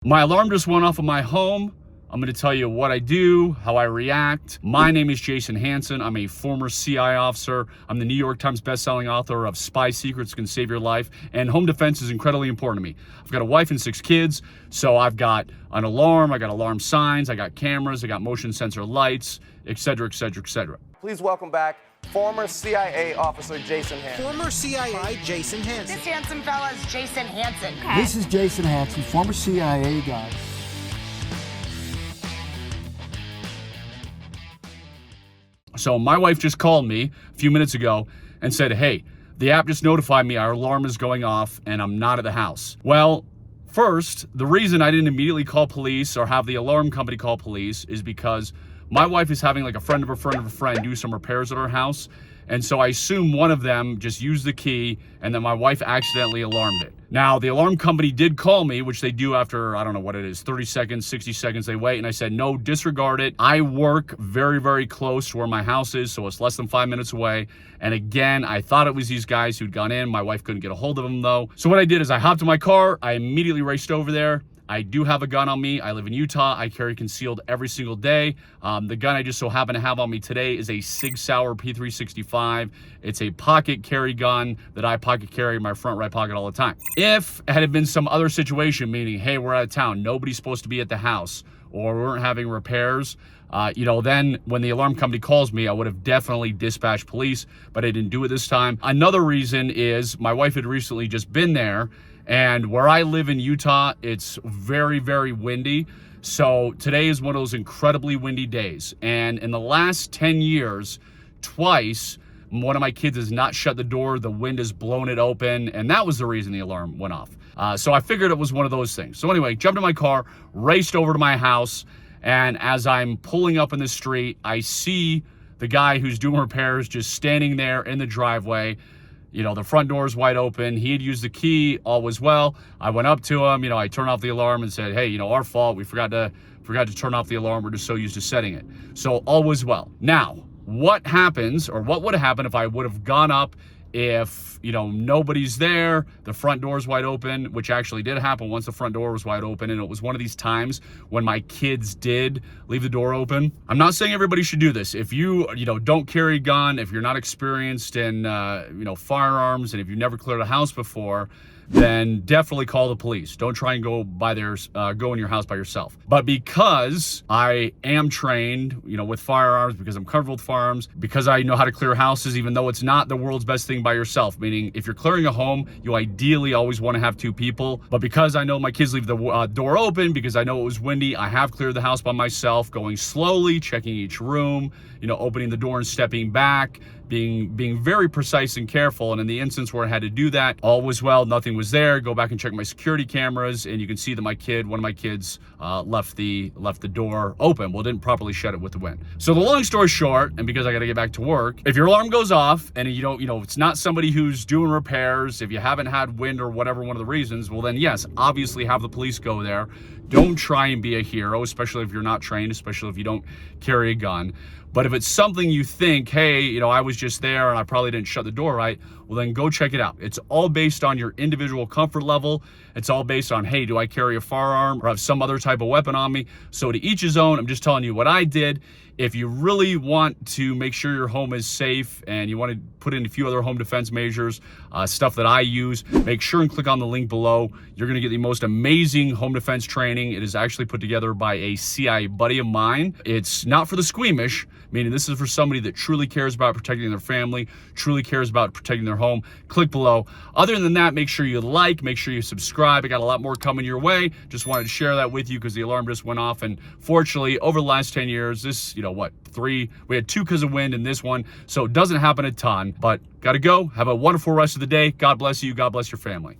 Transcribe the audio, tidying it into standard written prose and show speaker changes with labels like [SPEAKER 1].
[SPEAKER 1] My alarm just went off in my home. I'm going to tell you what I do, how I react. My name is Jason Hanson. I'm a former CI officer. I'm the New York Times bestselling author of Spy Secrets Can Save Your Life. And home defense is incredibly important to me. I've got a wife and 6 kids, so I've got an alarm, I got alarm signs, I got cameras, I got motion sensor lights, etc., etc., etc.
[SPEAKER 2] Please welcome back former CIA officer Jason Hanson.
[SPEAKER 3] Former CIA Jason Hanson.
[SPEAKER 4] This handsome fella is Jason Hanson.
[SPEAKER 5] Okay. This is Jason Hanson, former CIA guy.
[SPEAKER 1] So my wife just called me a few minutes ago and said, hey, the app just notified me our alarm is going off and I'm not at the house. Well, first, the reason I didn't immediately call police or have the alarm company call police is because my wife is having like a friend of a friend of a friend do some repairs at our house. And so I assume one of them just used the key and then my wife accidentally alarmed it. Now, the alarm company did call me, which they do after, I don't know what it is, 30 seconds, 60 seconds, they wait. And I said, no, disregard it. I work very, very close to where my house is, so it's less than 5 minutes away. And again, I thought it was these guys who'd gone in. My wife couldn't get a hold of them though. So what I did is I hopped in my car. I immediately raced over there. I do have a gun on me. I live in Utah. I carry concealed every single day. The gun I just so happen to have on me today is a Sig Sauer P365. It's a pocket carry gun that I pocket carry in my front right pocket all the time. If it had been some other situation, meaning, hey, we're out of town, nobody's supposed to be at the house, or we weren't having repairs, then when the alarm company calls me, I would have definitely dispatched police, but I didn't do it this time. Another reason is my wife had recently just been there, and where I live in Utah, it's very, very windy. So today is one of those incredibly windy days. And in the last 10 years, twice, one of my kids has not shut the door. The wind has blown it open. And that was the reason the alarm went off. So I figured it was one of those things. So anyway, jumped in my car, raced over to my house. And as I'm pulling up in the street, I see the guy who's doing repairs just standing there in the driveway. The front door is wide open. He had used the key, all was well. I went up to him, I turned off the alarm and said, hey, our fault. We forgot to turn off the alarm. We're just so used to setting it. So all was well. Now, what happens, or what would have happened if I would have gone up if, nobody's there, the front door is wide open, which actually did happen once the front door was wide open. And it was one of these times when my kids did leave the door open. I'm not saying everybody should do this. If you, don't carry a gun, if you're not experienced in, firearms, and if you've never cleared a house before, then definitely call the police. Don't try and go in your house by yourself. But because I am trained, with firearms, because I'm comfortable with firearms, because I know how to clear houses, even though it's not the world's best thing by yourself, meaning if you're clearing a home, you ideally always want to have 2 people. But because I know my kids leave the door open, because I know it was windy, I have cleared the house by myself, going slowly, checking each room, opening the door and stepping back, being very precise and careful. And in the instance where I had to do that, all was well, nothing was there. Go back and check my security cameras, and you can see that one of my kids left the door open. Well, didn't properly shut it with the wind. So the long story short, and because I got to get back to work, if your alarm goes off and you don't, it's not somebody who's doing repairs, if you haven't had wind or whatever, one of the reasons, well then yes, obviously have the police go there. Don't try and be a hero, especially if you're not trained, especially if you don't carry a gun. But if it's something you think, hey, I was just there and I probably didn't shut the door right, well then go check it out. It's all based on your individual comfort level. It's all based on, hey, do I carry a firearm or have some other type of weapon on me? So to each his own. I'm just telling you what I did. If you really want to make sure your home is safe and you want to put in a few other home defense measures, stuff that I use, make sure and click on the link below. You're going to get the most amazing home defense training. It is actually put together by a CIA buddy of mine. It's not for the squeamish, meaning this is for somebody that truly cares about protecting their family, truly cares about protecting their home. Click below. Other than that, make sure you like, make sure you subscribe. I got a lot more coming your way. Just wanted to share that with you because the alarm just went off. And fortunately, over the last 10 years, this, we had 2 because of wind in this one. So it doesn't happen a ton, but got to go. Have a wonderful rest of the day. God bless you. God bless your family.